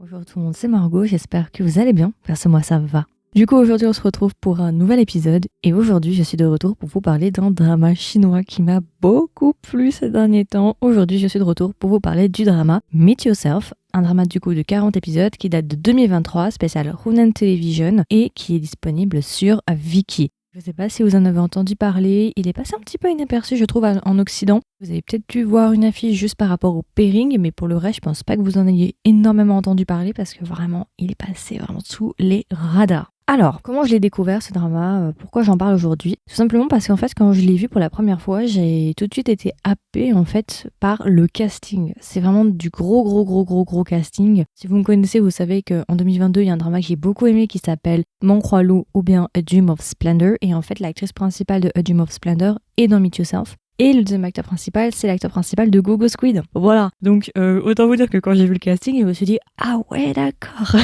Bonjour tout le monde, c'est Margot, j'espère que vous allez bien, parce que moi ça va. Du coup aujourd'hui on se retrouve pour un nouvel épisode et aujourd'hui je suis de retour pour vous parler d'un drama chinois qui m'a beaucoup plu ces derniers temps. Aujourd'hui je suis de retour pour vous parler du drama Meet Yourself, un drama du coup de 40 épisodes qui date de 2023, spécial Hunan Television et qui est disponible sur Viki. Je ne sais pas si vous en avez entendu parler, il est passé un petit peu inaperçu je trouve en Occident. Vous avez peut-être pu voir une affiche juste par rapport au pairing, mais pour le reste je pense pas que vous en ayez énormément entendu parler parce que vraiment il est passé vraiment sous les radars. Alors, comment je l'ai découvert ce drama, pourquoi j'en parle aujourd'hui? Tout simplement parce qu'en fait quand je l'ai vu pour la première fois, j'ai tout de suite été happée en fait par le casting. C'est vraiment du gros casting. Si vous me connaissez, vous savez qu'en 2022, il y a un drama que j'ai beaucoup aimé qui s'appelle Mon Croix-Loup ou bien A Dream of Splendor. Et en fait, l'actrice principale de A Dream of Splendor est dans Meet Yourself. Et le deuxième acteur principal, c'est l'acteur principal de Go Go Squid. Voilà. Donc, autant vous dire que quand j'ai vu le casting, je me suis dit, ah ouais, d'accord.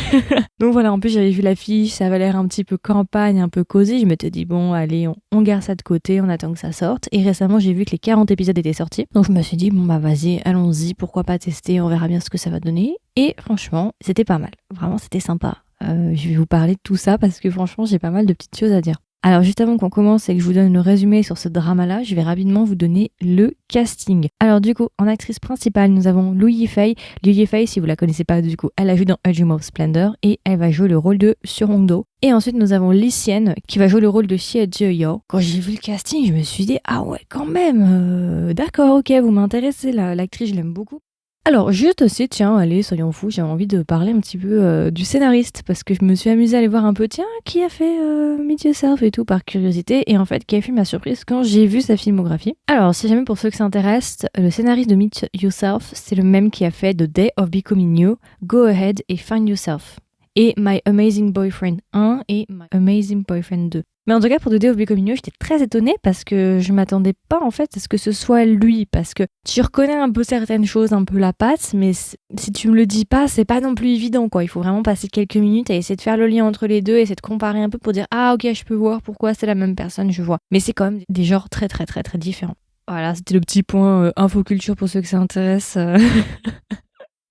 Donc voilà, en plus, j'avais vu l'affiche, ça avait l'air un petit peu campagne, un peu cosy. Je m'étais dit, bon, allez, on garde ça de côté, on attend que ça sorte. Et récemment, j'ai vu que les 40 épisodes étaient sortis. Donc, je me suis dit, bon, bah vas-y, allons-y, pourquoi pas tester, on verra bien ce que ça va donner. Et franchement, c'était pas mal. Vraiment, c'était sympa. Je vais vous parler de tout ça parce que franchement, j'ai pas mal de petites choses à dire. Alors juste avant qu'on commence et que je vous donne le résumé sur ce drama-là, je vais rapidement vous donner le casting. Alors du coup, en actrice principale, nous avons Liu Yifei. Liu Yifei, si vous la connaissez pas du coup, elle a joué dans A Dream of Splendor et elle va jouer le rôle de Su Hongdo. Et ensuite, nous avons Li Xian qui va jouer le rôle de Xie Zheyao. Quand j'ai vu le casting, je me suis dit, ah ouais, quand même, d'accord, ok, vous m'intéressez, l'actrice, je l'aime beaucoup. Alors, juste aussi, tiens, allez, soyons fous, j'avais envie de parler un petit peu du scénariste, parce que je me suis amusée à aller voir un peu, tiens, qui a fait Meet Yourself et tout, par curiosité, et en fait, qui a fait ma surprise quand j'ai vu sa filmographie. Alors, si jamais pour ceux que ça intéresse, le scénariste de Meet Yourself, c'est le même qui a fait The Day of Becoming You, Go Ahead et Find Yourself. Et My Amazing Boyfriend 1 et My Amazing Boyfriend 2. Mais en tout cas, pour The Day of Becoming You, j'étais très étonnée parce que je m'attendais pas en fait à ce que ce soit lui, parce que tu reconnais un peu certaines choses, un peu la patte, mais si tu me le dis pas, c'est pas non plus évident quoi. Il faut vraiment passer quelques minutes à essayer de faire le lien entre les deux, essayer de comparer un peu pour dire ah ok, je peux voir pourquoi c'est la même personne, je vois. Mais c'est quand même des genres très différents. Voilà, c'était le petit point infoculture pour ceux que ça intéresse.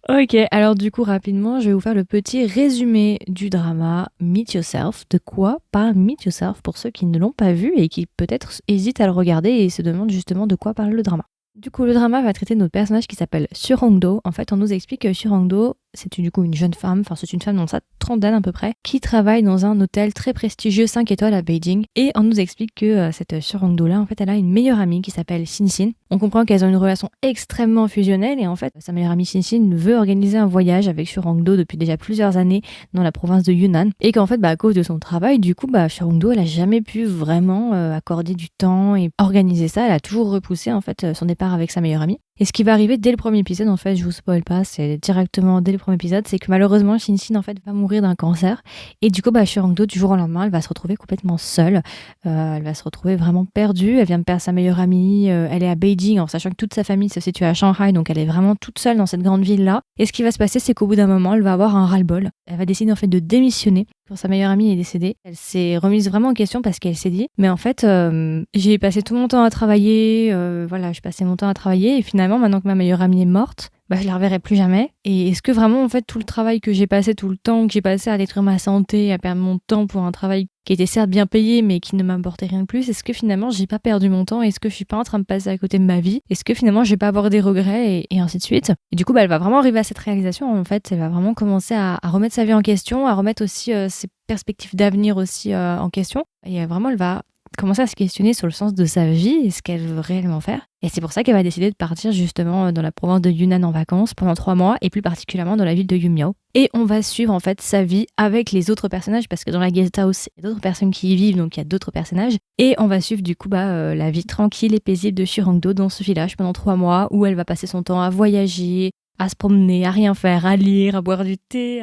Ok, alors du coup rapidement, je vais vous faire le petit résumé du drama Meet Yourself. De quoi parle Meet Yourself pour ceux qui ne l'ont pas vu et qui peut-être hésitent à le regarder et se demandent justement de quoi parle le drama. Du coup, le drama va traiter de notre personnage qui s'appelle Su Hongdo. En fait, on nous explique que Su Hongdo, c'est du coup une jeune femme, enfin c'est une femme dans sa trentaine à peu près, qui travaille dans un hôtel très prestigieux 5 étoiles à Beijing. Et on nous explique que cette Su Hongdo là, en fait, elle a une meilleure amie qui s'appelle Xin Xin. On comprend qu'elles ont une relation extrêmement fusionnelle et en fait, sa meilleure amie Xin Xin veut organiser un voyage avec Su Hongdo depuis déjà plusieurs années dans la province de Yunnan. Et qu'en fait, à cause de son travail, du coup, Su Hongdo, elle a jamais pu vraiment accorder du temps et organiser ça. Elle a toujours repoussé en fait son départ avec sa meilleure amie. Et ce qui va arriver dès le premier épisode, en fait, je vous spoil pas, c'est directement dès le premier épisode, c'est que malheureusement, Xin Xin, en fait, va mourir d'un cancer. Et du coup, Su Hongdo, du jour au lendemain, elle va se retrouver complètement seule. Elle va se retrouver vraiment perdue. Elle vient de perdre sa meilleure amie. Elle est à Beijing, en sachant que toute sa famille se situe à Shanghai, donc elle est vraiment toute seule dans cette grande ville-là. Et ce qui va se passer, c'est qu'au bout d'un moment, elle va avoir un ras-le-bol. Elle va décider, en fait, de démissionner. Quand sa meilleure amie est décédée, elle s'est remise vraiment en question parce qu'elle s'est dit, mais en fait, j'ai passé tout mon temps à travailler, je passais mon temps à travailler et finalement, maintenant que ma meilleure amie est morte, je la reverrai plus jamais. Et est-ce que vraiment, en fait, tout le travail que j'ai passé, tout le temps que j'ai passé à détruire ma santé, à perdre mon temps pour un travail qui était certes bien payé, mais qui ne m'apportait rien de plus, est-ce que finalement, j'ai pas perdu mon temps? Est-ce que je suis pas en train de passer à côté de ma vie? Est-ce que finalement, je vais pas avoir des regrets et ainsi de suite? Et du coup, elle va vraiment arriver à cette réalisation, en fait. Elle va vraiment commencer à remettre sa vie en question, à remettre aussi ses perspectives d'avenir aussi en question. Et vraiment, elle va commencer à se questionner sur le sens de sa vie et ce qu'elle veut réellement faire. Et c'est pour ça qu'elle va décider de partir justement dans la province de Yunnan en vacances pendant 3 mois et plus particulièrement dans la ville de Yumiao. Et on va suivre en fait sa vie avec les autres personnages parce que dans la guest house, il y a d'autres personnes qui y vivent, donc il y a d'autres personnages. Et on va suivre du coup la vie tranquille et paisible de Su Hongdo dans ce village pendant 3 mois où elle va passer son temps à voyager, à se promener, à rien faire, à lire, à boire du thé,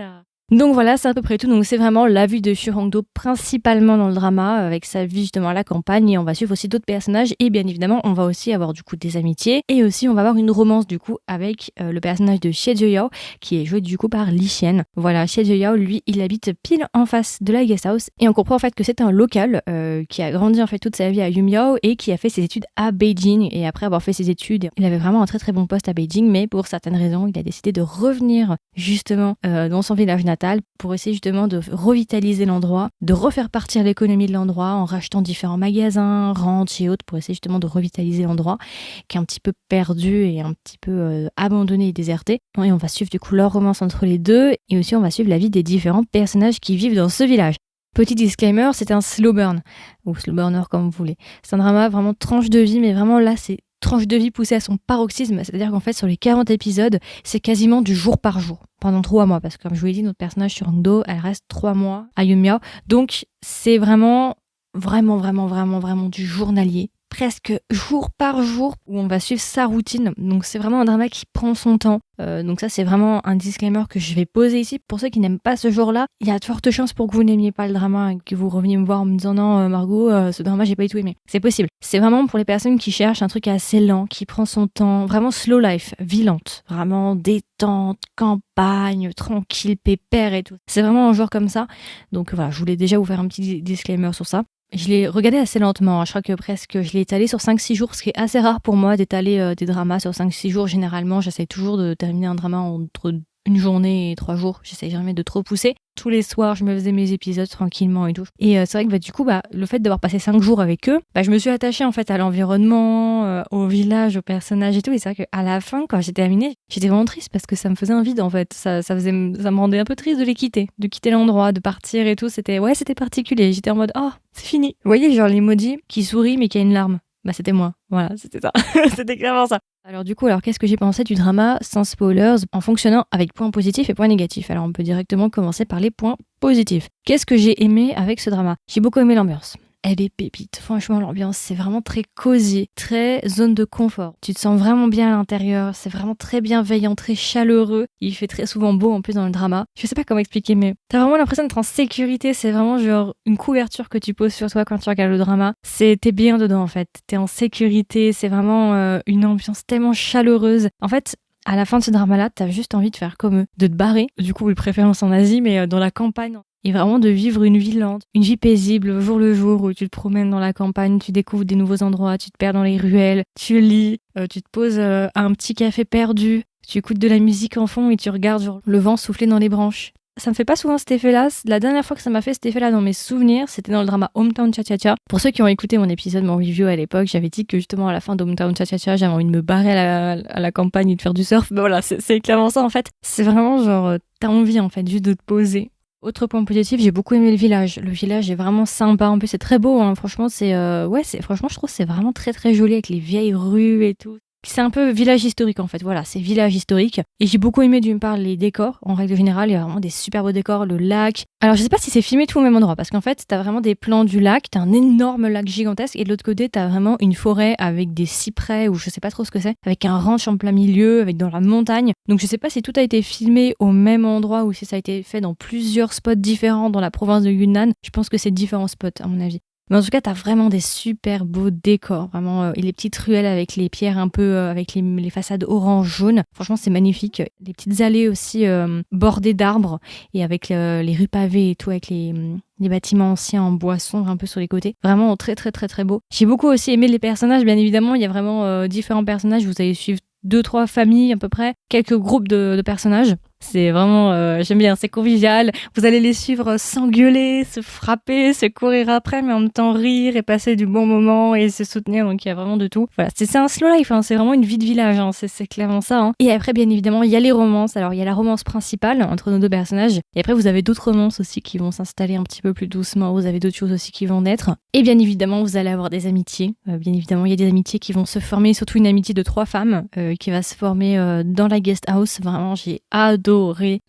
Donc voilà, c'est à peu près tout. Donc c'est vraiment la vie de Shu Hong-do principalement dans le drama, avec sa vie justement à la campagne, et on va suivre aussi d'autres personnages, et bien évidemment on va aussi avoir du coup des amitiés, et aussi on va avoir une romance du coup avec le personnage de Xie Zheyao, qui est joué du coup par Li Xian. Voilà, Xie Zheyao, lui, il habite pile en face de la guest house, et on comprend en fait que c'est un local qui a grandi en fait toute sa vie à Yumiao, et qui a fait ses études à Beijing, et après avoir fait ses études, il avait vraiment un très très bon poste à Beijing, mais pour certaines raisons, il a décidé de revenir justement dans son village natal pour essayer justement de revitaliser l'endroit, de refaire partir l'économie de l'endroit en rachetant différents magasins, ranchs et autres pour essayer justement de revitaliser l'endroit qui est un petit peu perdu et un petit peu abandonné et déserté. Et on va suivre du coup leur romance entre les deux, et aussi on va suivre la vie des différents personnages qui vivent dans ce village. Petit disclaimer, c'est un slow burn, ou slow burner comme vous voulez. C'est un drama vraiment tranche de vie, mais vraiment là c'est tranche de vie poussée à son paroxysme, c'est-à-dire qu'en fait sur les 40 épisodes, c'est quasiment du jour par jour, pendant 3 mois, parce que comme je vous l'ai dit, notre personnage sur Hong-do, elle reste 3 mois à Yumiao, donc c'est vraiment du journalier, presque jour par jour, où on va suivre sa routine. Donc c'est vraiment un drama qui prend son temps. Donc ça c'est vraiment un disclaimer que je vais poser ici. Pour ceux qui n'aiment pas ce genre-là, il y a de fortes chances pour que vous n'aimiez pas le drama et que vous reveniez me voir en me disant non Margot, ce drama j'ai pas du tout aimé. C'est possible. C'est vraiment pour les personnes qui cherchent un truc assez lent, qui prend son temps, vraiment slow life, vie lente, vraiment détente, campagne, tranquille, pépère et tout. C'est vraiment un genre comme ça. Donc voilà, je voulais déjà vous faire un petit disclaimer sur ça. Je l'ai regardé assez lentement, je crois que presque je l'ai étalé sur 5-6 jours, ce qui est assez rare pour moi d'étaler des dramas sur 5-6 jours. Généralement, j'essaie toujours de terminer un drama entre une journée et 3 jours. J'essaie jamais de trop pousser. Tous les soirs, je me faisais mes épisodes tranquillement et tout. Et c'est vrai que du coup, le fait d'avoir passé 5 jours avec eux, je me suis attachée en fait à l'environnement, au village, aux personnages et tout. Et c'est vrai qu'à la fin, quand j'ai terminé, j'étais vraiment triste parce que ça me faisait un vide en fait. Ça me rendait un peu triste de quitter l'endroit, de partir et tout. C'était particulier. J'étais en mode c'est fini. Vous voyez genre l'emoji qui sourit mais qui a une larme. C'était moi. Voilà, c'était ça. C'était clairement ça. Alors qu'est-ce que j'ai pensé du drama sans spoilers, en fonctionnant avec points positifs et points négatifs? Alors on peut directement commencer par les points positifs. Qu'est-ce que j'ai aimé avec ce drama? J'ai beaucoup aimé l'ambiance. Elle est pépite. Franchement, l'ambiance, c'est vraiment très cosy, très zone de confort. Tu te sens vraiment bien à l'intérieur, c'est vraiment très bienveillant, très chaleureux. Il fait très souvent beau en plus dans le drama. Je sais pas comment expliquer, mais t'as vraiment l'impression d'être en sécurité. C'est vraiment genre une couverture que tu poses sur toi quand tu regardes le drama. T'es bien dedans en fait. T'es en sécurité. C'est vraiment une ambiance tellement chaleureuse. En fait, à la fin de ce drama-là, t'as juste envie de faire comme eux, de te barrer. Du coup, de préférence en Asie, mais dans la campagne. Et vraiment de vivre une vie lente, une vie paisible, au jour le jour, où tu te promènes dans la campagne, tu découvres des nouveaux endroits, tu te perds dans les ruelles, tu lis, tu te poses à un petit café perdu, tu écoutes de la musique en fond et tu regardes genre, le vent souffler dans les branches. Ça me fait pas souvent cet effet-là. La dernière fois que ça m'a fait cet effet-là dans mes souvenirs, c'était dans le drama Hometown Cha-Cha-Cha. Pour ceux qui ont écouté mon épisode, mon review à l'époque, j'avais dit que justement à la fin d'Hometown Cha-Cha-Cha, j'avais envie de me barrer à la campagne et de faire du surf. Voilà, c'est clairement ça en fait. C'est vraiment genre, t'as envie en fait juste de te poser. Autre point positif, j'ai beaucoup aimé le village. Le village est vraiment sympa. En plus, c'est très beau. Hein. Franchement, franchement, je trouve que c'est vraiment très très joli avec les vieilles rues et tout. C'est un peu village historique en fait, voilà, c'est village historique. Et j'ai beaucoup aimé d'une part les décors, en règle générale, il y a vraiment des super beaux décors, le lac. Alors je sais pas si c'est filmé tout au même endroit, parce qu'en fait t'as vraiment des plans du lac, t'as un énorme lac gigantesque, et de l'autre côté t'as vraiment une forêt avec des cyprès, ou je sais pas trop ce que c'est, avec un ranch en plein milieu, avec dans la montagne. Donc je sais pas si tout a été filmé au même endroit, ou si ça a été fait dans plusieurs spots différents dans la province de Yunnan. Je pense que c'est différents spots à mon avis. Mais en tout cas, t'as vraiment des super beaux décors, vraiment, et les petites ruelles avec les pierres un peu, avec les façades orange-jaune. Franchement, c'est magnifique. Les petites allées aussi bordées d'arbres et avec les rues pavées et tout, avec les bâtiments anciens en bois sombre un peu sur les côtés. Vraiment très très très très beau. J'ai beaucoup aussi aimé les personnages, bien évidemment. Il y a vraiment différents personnages. Vous allez suivre 2-3 familles à peu près, quelques groupes de personnages. C'est vraiment, j'aime bien, c'est convivial. Vous allez les suivre s'engueuler, se frapper, se courir après, mais en même temps rire et passer du bon moment et se soutenir. Donc il y a vraiment de tout. Voilà, c'est un slow life, hein, c'est vraiment une vie de village, hein, c'est clairement ça. Hein. Et après, bien évidemment, il y a les romances. Alors il y a la romance principale entre nos deux personnages. Et après, vous avez d'autres romances aussi qui vont s'installer un petit peu plus doucement. Vous avez d'autres choses aussi qui vont naître. Et bien évidemment, vous allez avoir des amitiés. Bien évidemment, il y a des amitiés qui vont se former, surtout une amitié de 3 femmes qui va se former dans la guest house. Vraiment, j'ai adoré.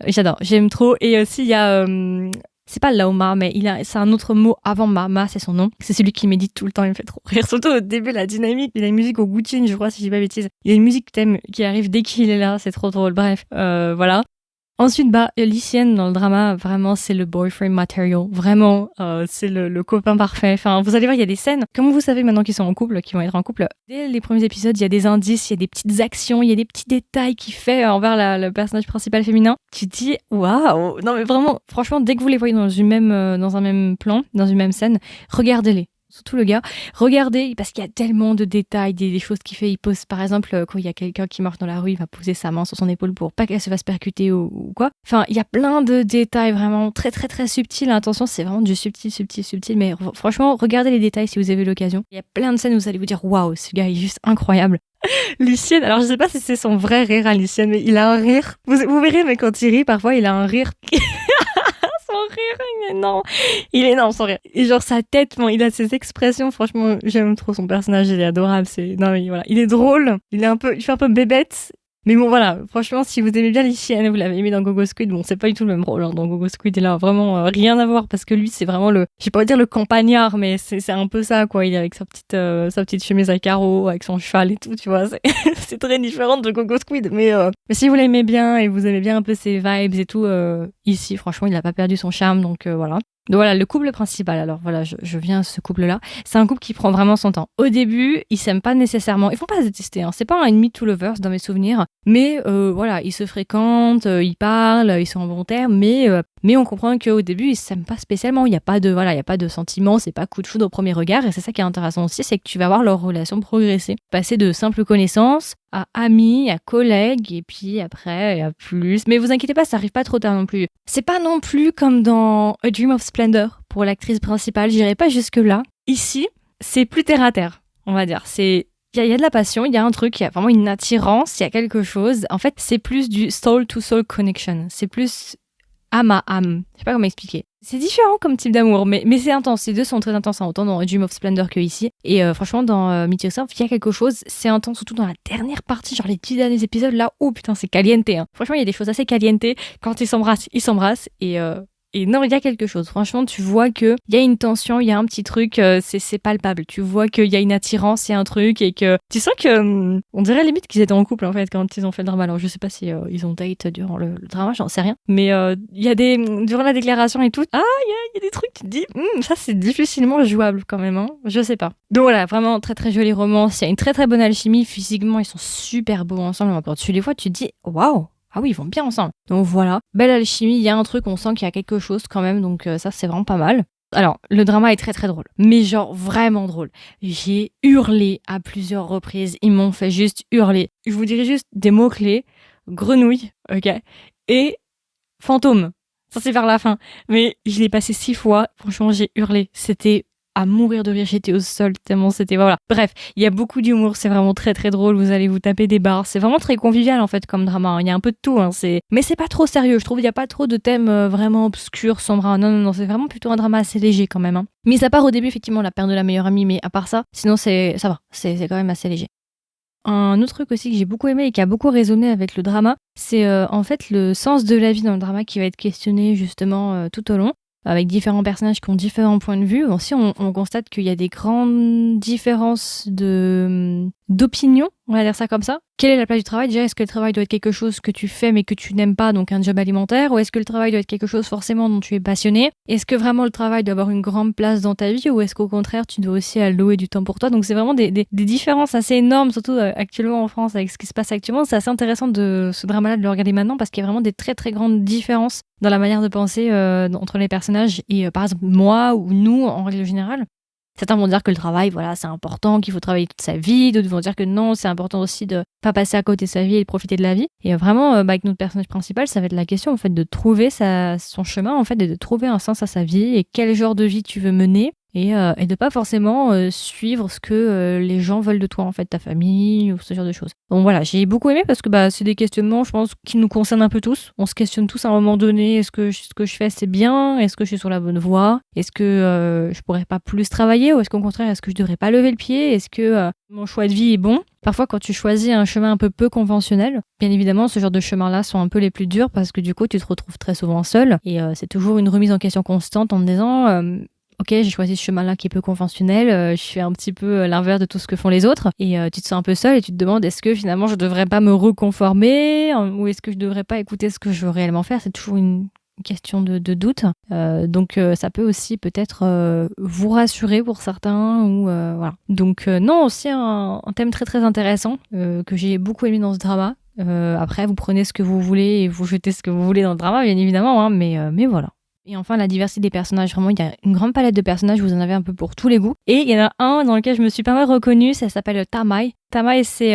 J'adore, j'aime trop. Et aussi, il y a... c'est pas Laoma, mais c'est un autre mot avant Ma, c'est son nom. C'est celui qui médite tout le temps, il me fait trop rire. Surtout au début, la dynamique, il a une musique au Gucci, je crois, si je dis pas bêtise. Il y a une musique thème qui arrive dès qu'il est là, c'est trop drôle. Bref, voilà. Ensuite, Lycienne dans le drama, vraiment, c'est le boyfriend material. Vraiment, c'est le copain parfait. Enfin, vous allez voir, il y a des scènes, comme vous savez maintenant qu'ils sont en couple, qu'ils vont être en couple, dès les premiers épisodes, il y a des indices, il y a des petites actions, il y a des petits détails qu'il fait envers le personnage principal féminin. Tu te dis, waouh! Non, mais vraiment, franchement, dès que vous les voyez dans un même plan, dans une même scène, regardez-les. Surtout le gars, regardez, parce qu'il y a tellement de détails, des choses qu'il fait. Il pose, par exemple, quand il y a quelqu'un qui marche dans la rue, il va poser sa main sur son épaule pour pas qu'elle se fasse percuter ou quoi. Enfin, il y a plein de détails vraiment très très très subtils. Attention, c'est vraiment du subtil, mais franchement, regardez les détails si vous avez l'occasion. Il y a plein de scènes où vous allez vous dire, waouh, ce gars est juste incroyable. Lucienne, alors je sais pas si c'est son vrai rire à Lucienne, mais il a un rire. Vous verrez, mais quand il rit, parfois, il a un rire... Son rire, il est énorme. Il est énorme, son rire. Et genre, sa tête, il a ses expressions. Franchement, j'aime trop son personnage. Il est adorable. Non, mais voilà. Il est drôle. Il fait un peu bébête. Mais bon, voilà. Franchement, si vous aimez bien Lycienne, vous l'avez aimé dans Gogo Squid, bon, c'est pas du tout le même rôle, hein. Dans Gogo Squid, il a vraiment rien à voir parce que lui, c'est vraiment je vais pas dire le campagnard, mais c'est un peu ça, quoi. Il est avec sa petite chemise à carreaux, avec son cheval et tout, tu vois. C'est très différent de Gogo Squid. Mais si vous l'aimez bien et vous aimez bien un peu ses vibes et tout, ici, franchement, il a pas perdu son charme, donc voilà. Donc voilà, le couple principal. Alors voilà, je viens à ce couple-là. C'est un couple qui prend vraiment son temps. Au début, ils s'aiment pas nécessairement. Ils font pas se détester, hein. C'est pas un ennemi to lovers dans mes souvenirs. Mais voilà, ils se fréquentent, ils parlent, ils sont en bon terme. Mais on comprend qu'au début, ils s'aiment pas spécialement. Il y a pas de sentiments, c'est pas coup de foudre au premier regard. Et c'est ça qui est intéressant aussi, c'est que tu vas voir leur relation progresser. Passer de simples connaissances à amis, à collègues, et puis après, à plus. Mais vous inquiétez pas, ça arrive pas trop tard non plus. C'est pas non plus comme dans A Dream of Splendor pour l'actrice principale, j'irai pas jusque-là. Ici, c'est plus terre à terre, on va dire. Il y a de la passion, il y a un truc, il y a vraiment une attirance, il y a quelque chose. En fait, c'est plus du soul-to-soul connection. C'est plus âme à âme. Je sais pas comment expliquer. C'est différent comme type d'amour, mais c'est intense. Les deux sont très intenses, hein, autant dans A Dream of Splendor que ici. Et franchement, dans Meet Yourself, il y a quelque chose, c'est intense, surtout dans la dernière partie, genre les 10 derniers épisodes, là, oh putain, c'est caliente, hein. Franchement, il y a des choses assez caliente. Quand ils s'embrassent, et non, il y a quelque chose. Franchement, tu vois qu'il y a une tension, il y a un petit truc, c'est palpable. Tu vois qu'il y a une attirance, il y a un truc, et que tu sens que on dirait limite qu'ils étaient en couple en fait quand ils ont fait le drama. Alors je sais pas si ils ont date durant le drama, j'en sais rien. Mais il y a durant la déclaration et tout, il y a des trucs, tu te dis, ça c'est difficilement jouable quand même, hein. Je sais pas. Donc voilà, vraiment très très jolie romance. Il y a une très très bonne alchimie. Physiquement, ils sont super beaux ensemble. Quand tu les vois, tu te dis, waouh! Ah oui, ils vont bien ensemble. Donc voilà, belle alchimie, il y a un truc, on sent qu'il y a quelque chose quand même, donc ça c'est vraiment pas mal. Alors, le drama est très très drôle, mais genre vraiment drôle. J'ai hurlé à plusieurs reprises, ils m'ont fait juste hurler. Je vous dirais juste des mots-clés, grenouille, ok, et fantôme. Ça c'est vers la fin, mais je l'ai passé 6 fois, franchement j'ai hurlé, c'était à mourir de rire, j'étais au sol tellement c'était voilà. Bref, il y a beaucoup d'humour, c'est vraiment très très drôle, vous allez vous taper des barres, c'est vraiment très convivial en fait comme drama, hein. Il y a un peu de tout, hein. Mais c'est pas trop sérieux, je trouve, il y a pas trop de thèmes vraiment obscurs, sombres, non, c'est vraiment plutôt un drama assez léger quand même, hein. Mis à part au début effectivement la perte de la meilleure amie, mais à part ça, sinon ça va, c'est quand même assez léger. Un autre truc aussi que j'ai beaucoup aimé et qui a beaucoup résonné avec le drama, c'est en fait le sens de la vie dans le drama qui va être questionné justement tout au long, avec différents personnages qui ont différents points de vue. Aussi, on constate qu'il y a des grandes différences d'opinion, on va dire ça comme ça. Quelle est la place du travail? Déjà, est-ce que le travail doit être quelque chose que tu fais mais que tu n'aimes pas, donc un job alimentaire, ou est-ce que le travail doit être quelque chose forcément dont tu es passionné? Est-ce que vraiment le travail doit avoir une grande place dans ta vie, ou est-ce qu'au contraire tu dois aussi allouer du temps pour toi? Donc c'est vraiment des différences assez énormes, surtout actuellement en France avec ce qui se passe actuellement. C'est assez intéressant de ce drama-là de le regarder maintenant parce qu'il y a vraiment des très très grandes différences dans la manière de penser entre les personnages et par exemple moi ou nous en règle générale. Certains vont dire que le travail, voilà, c'est important, qu'il faut travailler toute sa vie. D'autres vont dire que non, c'est important aussi de pas passer à côté de sa vie et de profiter de la vie. Et vraiment, avec notre personnage principal, ça va être la question en fait de trouver son chemin en fait et de trouver un sens à sa vie et quel genre de vie tu veux mener. Et de pas forcément suivre ce que les gens veulent de toi, en fait, ta famille ou ce genre de choses. Donc voilà, j'ai beaucoup aimé parce que c'est des questionnements, je pense, qui nous concernent un peu tous. On se questionne tous à un moment donné, est-ce que ce que je fais c'est bien? Est-ce que je suis sur la bonne voie? Est-ce que je pourrais pas plus travailler? Ou est-ce qu'au contraire, est-ce que je devrais pas lever le pied? Est-ce que mon choix de vie est bon? Parfois, quand tu choisis un chemin un peu conventionnel, bien évidemment, ce genre de chemins-là sont un peu les plus durs parce que du coup, tu te retrouves très souvent seul. Et c'est toujours une remise en question constante en te disant... ok, j'ai choisi ce chemin-là qui est peu conventionnel, je fais un petit peu l'inverse de tout ce que font les autres, et tu te sens un peu seul et tu te demandes est-ce que finalement je devrais pas me reconformer ou est-ce que je devrais pas écouter ce que je veux réellement faire. C'est toujours une question de doute. Donc ça peut aussi peut-être vous rassurer pour certains ou voilà. Donc non, aussi un thème très très intéressant que j'ai beaucoup aimé dans ce drama. Après, vous prenez ce que vous voulez et vous jetez ce que vous voulez dans le drama, bien évidemment, hein, mais voilà. Et enfin, la diversité des personnages. Vraiment, il y a une grande palette de personnages, vous en avez un peu pour tous les goûts. Et il y en a un dans lequel je me suis pas mal reconnue, ça s'appelle Tamai. Tamai, c'est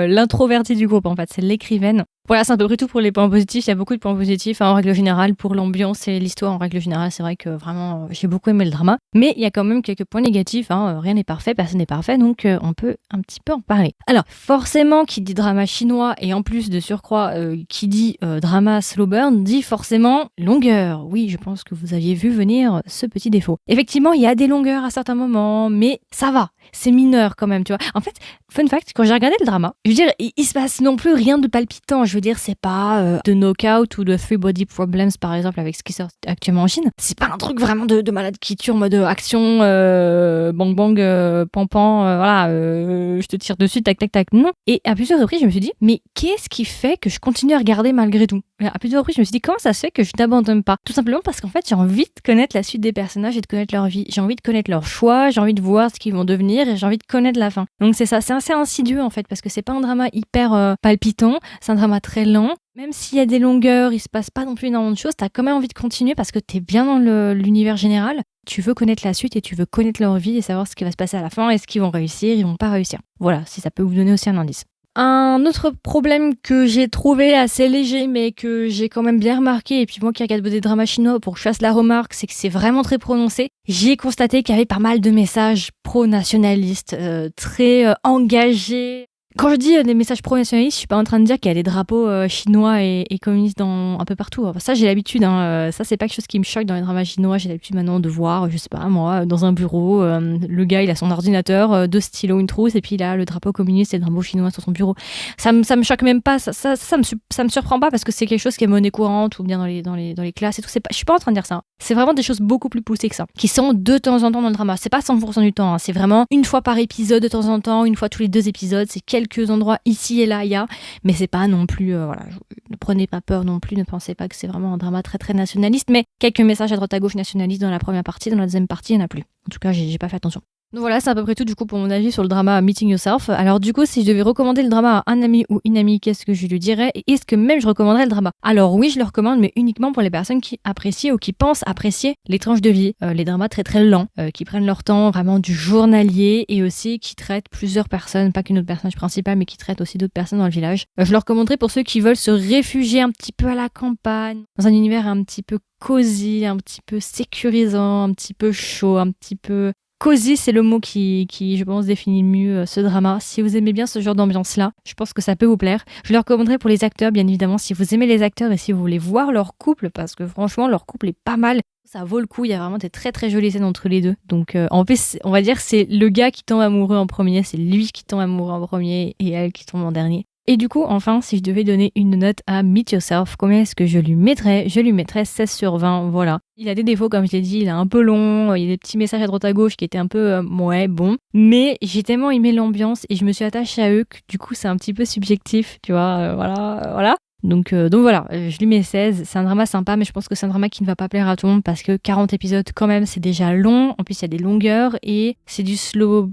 l'introvertie du groupe, en fait, c'est l'écrivaine. Voilà, c'est à peu près tout pour les points positifs. Il y a beaucoup de points positifs en règle générale pour l'ambiance et l'histoire. En règle générale, c'est vrai que vraiment, j'ai beaucoup aimé le drama. Mais il y a quand même quelques points négatifs. Hein. Rien n'est parfait, personne n'est parfait, donc on peut un petit peu en parler. Alors, forcément, qui dit drama chinois et en plus de surcroît, qui dit drama slow burn, dit forcément longueur. Oui, je pense que vous aviez vu venir ce petit défaut. Effectivement, il y a des longueurs à certains moments, mais ça va. C'est mineur quand même, tu vois. En fait, fun fact, quand j'ai regardé le drama, je veux dire, il se passe non plus rien de palpitant. Je veux dire, c'est pas de Knockout ou de Three Body Problems, par exemple, avec ce qui sort actuellement en Chine. C'est pas un truc vraiment de malade qui tue en mode action, bang bang, pan pan, voilà, je te tire dessus, tac tac tac. Non. Et à plusieurs reprises, je me suis dit, mais qu'est-ce qui fait que je continue à regarder malgré tout? À plusieurs reprises, je me suis dit, comment ça se fait que je n'abandonne pas? Tout simplement parce qu'en fait, j'ai envie de connaître la suite des personnages et de connaître leur vie. J'ai envie de connaître leurs choix, j'ai envie de voir ce qu'ils vont devenir et j'ai envie de connaître la fin. Donc c'est ça, c'est assez insidieux en fait, parce que c'est pas un drama hyper palpitant, c'est un drama très lent. Même s'il y a des longueurs, il se passe pas non plus énormément de choses, t'as quand même envie de continuer parce que t'es bien dans l'univers général. Tu veux connaître la suite et tu veux connaître leur vie et savoir ce qui va se passer à la fin, est-ce qu'ils vont réussir, ils vont pas réussir. Voilà, si ça peut vous donner aussi un indice. Un autre problème que j'ai trouvé assez léger mais que j'ai quand même bien remarqué, et puis moi qui regarde des dramas chinois pour que je fasse la remarque, c'est que c'est vraiment très prononcé. J'ai constaté qu'il y avait pas mal de messages pro-nationalistes, très engagés. Quand je dis des messages pro-nationalistes, je suis pas en train de dire qu'il y a des drapeaux chinois et communistes un peu partout. Enfin, ça, j'ai l'habitude. Hein. Ça, c'est pas quelque chose qui me choque dans les dramas chinois. J'ai l'habitude maintenant de voir, je sais pas, moi, dans un bureau, le gars, il a son ordinateur, deux stylos, une trousse, et puis il a le drapeau communiste et le drapeau chinois sur son bureau. Ça me choque même pas. Ça me surprend pas parce que c'est quelque chose qui est monnaie courante ou bien dans les classes et tout. Je suis pas en train de dire ça. Hein. C'est vraiment des choses beaucoup plus poussées que ça, qui sont de temps en temps dans le drama. C'est pas 100% du temps. Hein. C'est vraiment une fois par épisode de temps en temps, une fois tous les 2 épisodes. C'est quelques endroits ici et là, il y a, mais c'est pas non plus, voilà, ne prenez pas peur non plus, ne pensez pas que c'est vraiment un drama très très nationaliste, mais quelques messages à droite à gauche nationalistes dans la première partie, dans la deuxième partie, il n'y en a plus. En tout cas, j'ai pas fait attention. Donc voilà, c'est à peu près tout du coup pour mon avis sur le drama Meeting Yourself. Alors du coup, si je devais recommander le drama à un ami ou une amie, qu'est-ce que je lui dirais? Et est-ce que même je recommanderais le drama? Alors oui, je le recommande, mais uniquement pour les personnes qui apprécient ou qui pensent apprécier les tranches de vie, les dramas très très lents, qui prennent leur temps, vraiment du journalier, et aussi qui traitent plusieurs personnes, pas qu'une autre personnage principal, mais qui traitent aussi d'autres personnes dans le village. Je le recommanderais pour ceux qui veulent se réfugier un petit peu à la campagne, dans un univers un petit peu cosy, un petit peu sécurisant, un petit peu chaud, un petit peu... Cosy, c'est le mot qui, je pense, définit mieux ce drama. Si vous aimez bien ce genre d'ambiance-là, je pense que ça peut vous plaire. Je le recommanderais pour les acteurs, bien évidemment, si vous aimez les acteurs et si vous voulez voir leur couple, parce que franchement, leur couple est pas mal. Ça vaut le coup, il y a vraiment des très très jolies scènes entre les deux. Donc en plus, on va dire c'est le gars qui tombe amoureux en premier, c'est lui qui tombe amoureux en premier et elle qui tombe en dernier. Et du coup, enfin, si je devais donner une note à Meet Yourself, combien est-ce que je lui mettrais? Je lui mettrais 16 sur 20, voilà. Il a des défauts, comme je l'ai dit, il est un peu long, il y a des petits messages à droite à gauche qui étaient un peu, ouais, bon. Mais j'ai tellement aimé l'ambiance et je me suis attachée à eux que du coup, c'est un petit peu subjectif, tu vois, voilà. Donc voilà, je lui mets 16, c'est un drama sympa, mais je pense que c'est un drama qui ne va pas plaire à tout le monde parce que 40 épisodes quand même, c'est déjà long, en plus il y a des longueurs et c'est du slow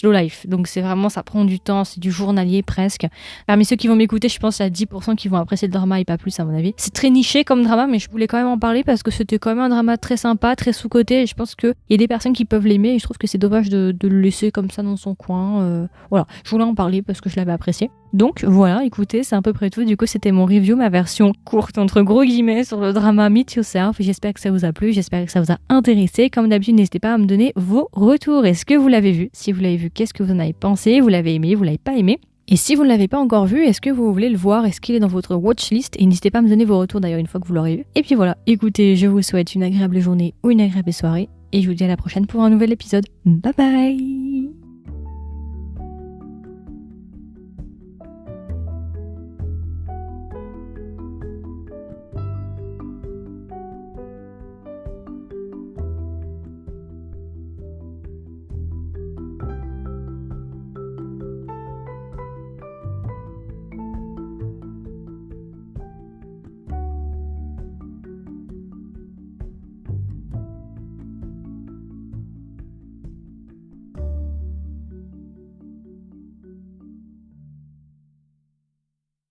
life, donc c'est vraiment, ça prend du temps, c'est du journalier presque. Parmi ceux qui vont m'écouter, je pense qu'il y a 10% qui vont apprécier le drama et pas plus à mon avis. C'est très niché comme drama, mais je voulais quand même en parler parce que c'était quand même un drama très sympa, très sous-coté, et je pense qu'il y a des personnes qui peuvent l'aimer et je trouve que c'est dommage de le laisser comme ça dans son coin. Voilà, je voulais en parler parce que je l'avais apprécié. Donc voilà, écoutez, c'est à peu près tout. Du coup, c'était mon review, ma version courte entre gros guillemets sur le drama Meet Yourself. J'espère que ça vous a plu, j'espère que ça vous a intéressé. Comme d'habitude, n'hésitez pas à me donner vos retours. Est-ce que vous l'avez vu? Si vous l'avez vu, qu'est-ce que vous en avez pensé? Vous l'avez aimé? Vous l'avez pas aimé? Et si vous ne l'avez pas encore vu, est-ce que vous voulez le voir? Est-ce qu'il est dans votre watchlist? Et n'hésitez pas à me donner vos retours d'ailleurs une fois que vous l'aurez vu. Et puis voilà, écoutez, je vous souhaite une agréable journée ou une agréable soirée. Et je vous dis à la prochaine pour un nouvel épisode. Bye bye!